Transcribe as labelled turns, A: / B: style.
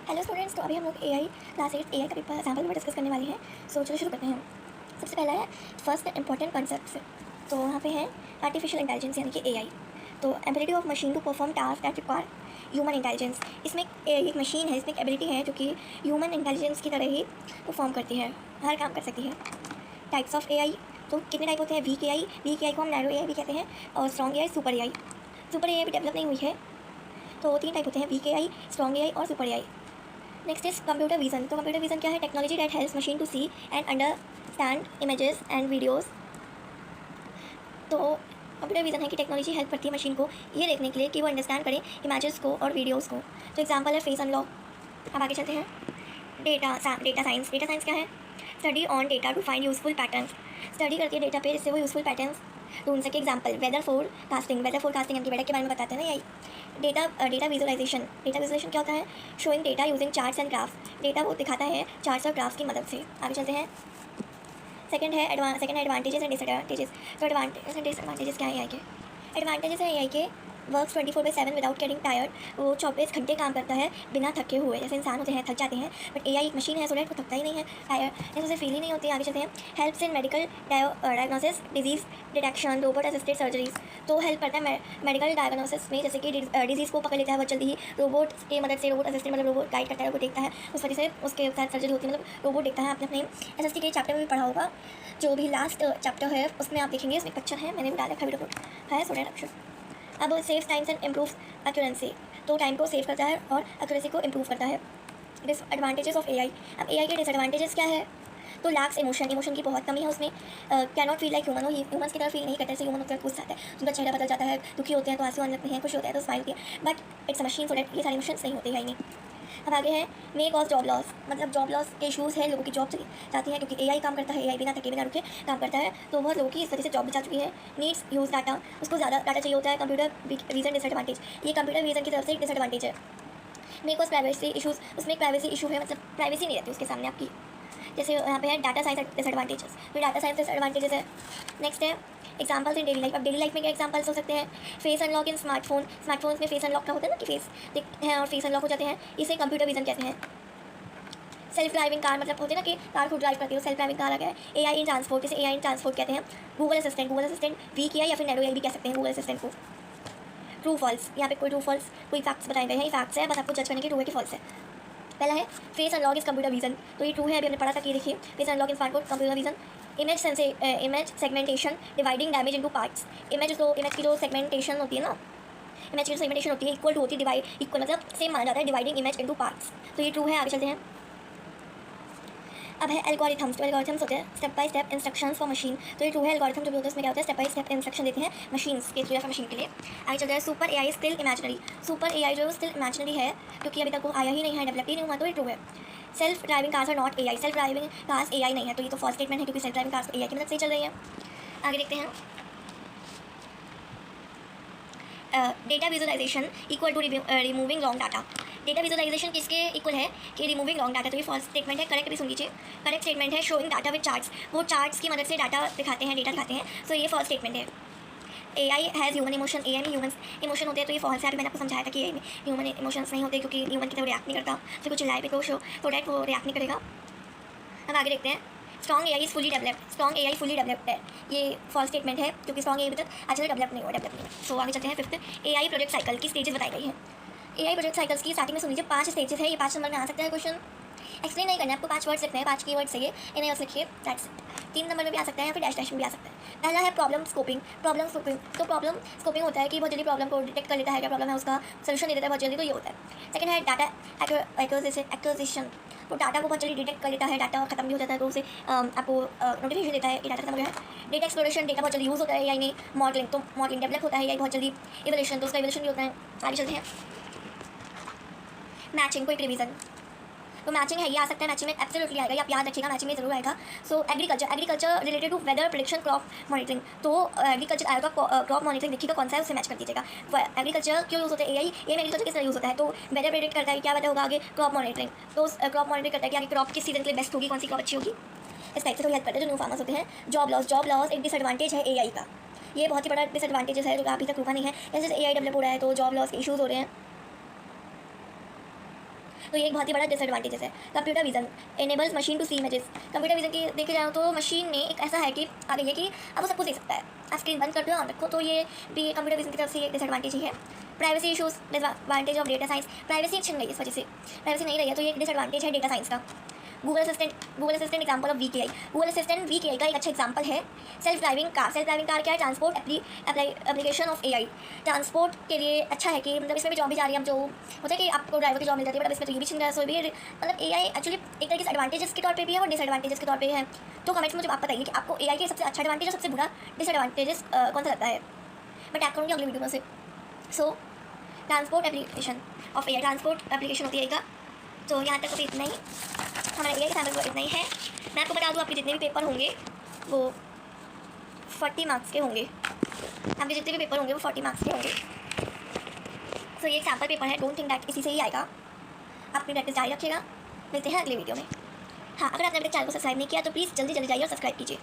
A: Hello students, तो अभी हम लोग एआई क्लास 8 एआई का पेपर सैम्पल में डिस्कस करने वाले हैं। सो चलो शुरू करते हैं। सबसे पहला है फर्स्ट इंपॉर्टेंट कॉन्सेप्ट। तो वहाँ पे है आर्टिफिशियल इंटेलिजेंस यानी कि एआई। तो ability of machine to perform task that require human intelligence. इसमें एक मशीन है, इसमें एक एबिलिटी है जो कि ह्यूमन इंटेलिजेंस की तरह ही परफॉर्म करती है, हर काम कर सकती है। टाइप्स ऑफ एआई, तो कितने टाइप होते हैं? वीक एआई को हम नैरो एआई भी कहते हैं, और strong AI, super AI. Super AI भी डेवलप नहीं हुई है, तो 3 टाइप होते हैं: वीक एआई, स्ट्रॉन्ग एआई और super AI. Next is computer vision. तो कंप्यूटर विजन क्या है? Technology that helps machine to see and understand images and videos. तो कंप्यूटर विजन है कि टेक्नोलॉजी हेल्प करती है मशीन को ये देखने के लिए कि वो अंडरस्टैंड करें इमेजेस को और वीडियोस को। तो एग्जांपल है फेस अनलॉक। अब आगे चलते हैं। Data science. डेटा साइंस क्या है? Study on data to find useful patterns. Study करती है डेटा पे जिससे वो यूजफुल पैटर्न्स ढूंढ सके। एग्जाम्पल वेदर फोरकास्टिंग हम वेदर के बारे में बताते हैं ना। यही डेटा विजुअलाइजेशन क्या होता है? Showing data using charts and graphs. Data वो दिखाता है चार्ट्स और ग्राफ्स की मदद से। आगे चलते हैं। सेकंड है एडवांटेजेस एंड डिसएडवांटेजेस। तो एडवांटेजेस एंड डिसएडवांटेजेस क्या है एआई के? एडवांटेजेस है एआई के वर्क्स 24/7 विदाउट गेटिंग टायर्ड। वो 24 घंटे काम करता है बिना थके हुए। जैसे इंसान होते हैं थक जाते हैं, बट एआई एक मशीन है, सो दैट वो थकता ही नहीं है, टायर्ड जैसे उसे फील ही नहीं होती है। आगे चलते हैं। Helps in medical diagnosis, disease detection, robot assisted surgeries. तो हेल्प करता है मेडिकल डायग्नोसिस में, जैसे कि डिजीज़ को पकड़ लेता है बहुत जल्दी ही रोबोट की मदद से। रोबोट असिस्टेड मतलब रोबोट गाइड करता है, रोबोट देखता है, उस वजह से उसके साथ सर्जरी होती है, मतलब रोबोट देखता है। आपने अपने एसएसटी के चैप्टर में भी पढ़ा होगा, जो भी लास्ट चैप्टर है उसमें आप देखेंगे, उसमें पिक्चर है, मैंने भी डाला था वीडियो को है, सो दैट आप शुड। अब save times and improve accuracy. तो टाइम को सेव करता है और एक्यूरेसी को इम्प्रूव करता है। Disadvantages of AI. अब एआई के डिसएडवांटेजेस क्या है? तो लैक्स इमोशन की बहुत कमी है उसमें। Can not feel like human. Humans की तरह फील नहीं करते, जैसे ह्यूमन होता है गुस्सा आता है, उनका चेहरा बदल जाता है, दुखी होते हैं तो आंसू आने लगते हैं, खुश होते हैं तो स्माइल होती है, but it's a machine, so that ये सारे इमोशंस नहीं होते हैं नहीं। अब आगे है मे कॉज जॉब लॉस। मतलब जॉब लॉस के इशूज़ है, लोगों की जॉब चली जाती है क्योंकि एआई काम करता है, एआई बिना थके बिना रुके काम करता है, तो बहुत लोगों की इस वजह से जॉब भी जा चुकी है। नीड्स यूज़ डाटा, उसको ज़्यादा डाटा चाहिए होता है। कंप्यूटर रीजन डिसएडवांटेज, ये कंप्यूटर रीजन की तरफ से एक डिसएडवांटेज है। मे कॉज प्राइवेसी इशूज़, उसमें एक प्राइवेसी इशू है, मतलब प्राइवेसी नहीं रहती उसके सामने आपकी। जैसे यहाँ पे है डाटा साइंस डिसएडवांटेजेस, तो डाटा साइंस डिसएडवांटेजेस है। नेक्स्ट है एग्जाम्पल्स इन डेली लाइफ। अब डेली लाइफ में क्या एग्जाम्पल्स हो सकते हैं? फेस अनलॉक इन स्मार्टफोन्स में फेस अनलॉक का होता है ना कि फेस दिखते हैं और फेस अनलॉक हो जाते हैं, इसे कंप्यूटर विजन कहते हैं। सेल्फ ड्राइविंग कार, मतलब होते हैं ना कि कार खुद ड्राइव करती है, सेल्फ ड्राइविंग कार आ गया है। एआई इन ट्रांसपोर्ट, इसे एआई इन ट्रांसपोर्ट कहते हैं। गूगल असिस्टेंट वीक एआई या फिर नैरो एआई भी कह सकते हैं गूगल असिस्टेंट को। ट्रू फॉल्स, यहाँ पे कोई ट्रू फॉल्स कोई फैक्ट्स बताए गए हैं, ये फैक्ट्स है, बस आपको जज करने की ट्रू है कि फॉल्स है। पहला है face unlock is computer vision, तो ये ट्रू है, अभी हमने पढ़ा था कि देखिए face unlock in smartphone computer vision. Image segmentation dividing image into parts. Image की जो सेगमेंटेशन होती है ना, इमेज की जो सेगमेंटेशन होती है इक्वल टू होती है डिवाइड, इक्वल मतलब सेम माना जाता है डिवाइडिंग इमेज इनटू पार्ट्स, तो ये ट्रू है। आगे चलते हैं। अब है एल्गोरिथम्स। तो एल्गोरिथम्स होते हैं step by step instructions for machine, तो ये ट्रू है। एल्गोरिथम जो भी होता है उसमें क्या होता है? स्टेप बाय स्टेप इंस्ट्रक्शन देते हैं मशीन्स के थ्रू या फिर मशीन के लिए। आगे चलता है super AI still imaginary. Super AI जो स्टिल इमेजिनरी है क्योंकि अभी तक वो आया ही नहीं है, डेवलप ही नहीं हुआ, तो ये ट्रू है। Self driving cars are not AI. Self driving cars AI नहीं है, तो ये तो फॉल्स स्टेटमेंट है क्योंकि सेल्फ ड्राइविंग कार्स एआई की मदद से चल रही है। आगे देखते हैं। Data visualisation equal to removing wrong data. Data visualisation किसके इक्वल है? कि रिमूविंग रॉन्ग डाटा, तो ये फॉल्स स्टेटमेंट है। करेक्ट भी सुन लीजिए, करेक्ट स्टेटमेंट है शोइंग डाटा विद चार्ट्स। वो चार्ट्स की मदद से डाटा दिखाते हैं, डेटा दिखाते हैं, सो ये फॉल्स स्टेटमेंट है। AI has human emotion, AI में ह्यूमन इमोशन होते हैं, तो ये फॉल्स है। अभी मैंने आपको समझाया था कि एआई में ह्यूमन इमोशंस नहीं होते क्योंकि ह्यूमन की तरह रिएक्ट नहीं करता, तो कुछ चिल्लाए पे खुश हो तो डैट वो रिएक्ट नहीं करेगा। अब आगे देखते हैं। Strong AI is fully developed. Strong AI fully developed है, ये फॉल्स स्टेटमेंट है क्योंकि स्ट्रॉन्ग एआई अभी तक अच्छे से डेवलप नहीं हुआ, सो आगे चलते हैं। फिफ्थ, एआई प्रोजेक्ट साइकिल की स्टेजेस बताई गई हैं। एआई प्रोजेक्ट साइकिल्स की स्टार्टिंग में सुन लीजिए 5 स्टेजेस है, ये 5 नंबर में आ सकता है क्वेश्चन। एक्सप्लेन नहीं करना है आपको, 5 वर्ड्स लिखने हैं, 5 कीवर्ड्स चाहिए, इन्हें बस लिखिए, दैट्स इट। 3 नंबर में भी आ सकता है या फिर डैश में भी आ सकता है। पहला है प्रॉब्लम स्कोपिंग। तो प्रॉब्लम स्कोपिंग होता है कि बहुत जल्दी प्रॉब्लम को डिटेक्ट कर लेता है, क्या प्रॉब्लम है उसका सोल्यूशन दे देता है बहुत जल्दी, तो ये होता है। सेकंड है डाटा एक्विजिशन, तो डाटा को बहुत जल्दी डिटेक्ट कर लेता है, डाटा खत्म भी हो जाता है तो उसे आपको नोटिफिकेशन देता है कि डाटा खत्म हो गया है। डेटा एक्सप्लोरेशन, डेटा बहुत जल्दी यूज़ होता है एआई में। मॉडलिंग, तो मॉडलिंग डेवलप होता है एआई बहुत जल्दी। इवोल्यूशन, तो उसका इवोल्यूशन भी होता है। आगे चलते हैं। मैचिंग, क्विक रिवीजन, तो मैचिंग है, ये आ सकता है, मैचिंग में एब्सोल्युटली आएगा, ये आप याद रखिएगा, मैचिंग में जरूर आएगा। So agriculture related to weather prediction, crop monitoring, तो एग्रीकल्चर आएगा, क्रॉप मॉनिटरिंग देखिएगा कौन सा है, उससे मैच कर दीजिएगा। एग्रीकल्चर क्यों यूज़ होता है एआई में? एग्रीकल्चर किस तरह यूज़ होता है? तो वेदर प्रेडिक्ट करता है, क्या वेदर होगा आगे, क्रॉप मॉनिटरिंग, तो क्रॉप मॉनिटरिंग करता है कि आगे क्रॉप किस सीजन के लिए बेस्ट होगी, कौन सी क्रॉप अच्छी होगी, इस टाइप से थोड़ी हेल्प करता है जो न्यू फार्मर्स होते हैं। जॉब लॉस एक डिसएडवांटेज है एआई का, ये बहुत ही बड़ा डिसएडवांटेज है जो अभी तक रुका नहीं है। जैसे एआई डेवलप हो रहा है तो जॉब लॉस के इशूज़ हो रहे हैं। तो ये एक बहुत ही बड़ा डिसएडवांटेजेस है। Computer vision enables machine to see images. Computer vision की देखे जाए तो मशीन में एक ऐसा है कि आ गई है कि अब वो सब कुछ देख सकता है। आप स्क्रीन बंद कर दो ऑन रखो, तो ये भी कंप्यूटर विजन की तरफ से एक डिसएडवांटेज ही है। Privacy issues, disadvantage of data science. Privacy छिन गई इस वजह से, प्राइवेसी नहीं रही है, तो ये एक डिसएडवांटेज है डेटा साइंस का। Google assistant example of VKI। Google assistant VKI का एक अच्छा एग्जाम्पल है। सेल्फ ड्राइविंग कार क्या है? Transport application of AI। Transport के लिए अच्छा है कि मतलब इसमें भी जॉब भी जा रही है। अब जो होता है कि आपको ड्राइवर की जॉब मिल जाती है, बट अब इसमें तो ये भी छिन रहा है। सो भी मतलब AI एक्चुअली एक तरीके से एडवांटेजेस के तौर पे भी है और डिसएडवांटेजेस के तौर पे है। तो कमेंट्स में मुझे आप बताइए कि आपको AI के सबसे अच्छा एडवांटेज और सबसे बुरा डिसएडवांटेजेस कौन सा लगता है। मैं टैग करूँगी अगली वीडियो में से। सो transport application of AI, transport application होती है AI का। तो यहाँ तक तो इतना ही हमारा AI के सैम्पल को इतना ही है। मैं आपको बता दूँ, आपके जितने भी पेपर होंगे वो 40 मार्क्स के होंगे। आपके जितने भी पेपर होंगे वो 40 मार्क्स के होंगे। तो ये एक सैम्पल पेपर है, डोंट थिंक दैट इसी से ही आएगा। आप अपनी प्रैक्टिस जारी रखिएगा। मिलते हैं अगले वीडियो में। हाँ, अगर आपने अपने चैनल को सब्सक्राइब नहीं किया तो प्लीज़ जल्दी जाइए और सब्सक्राइब कीजिए।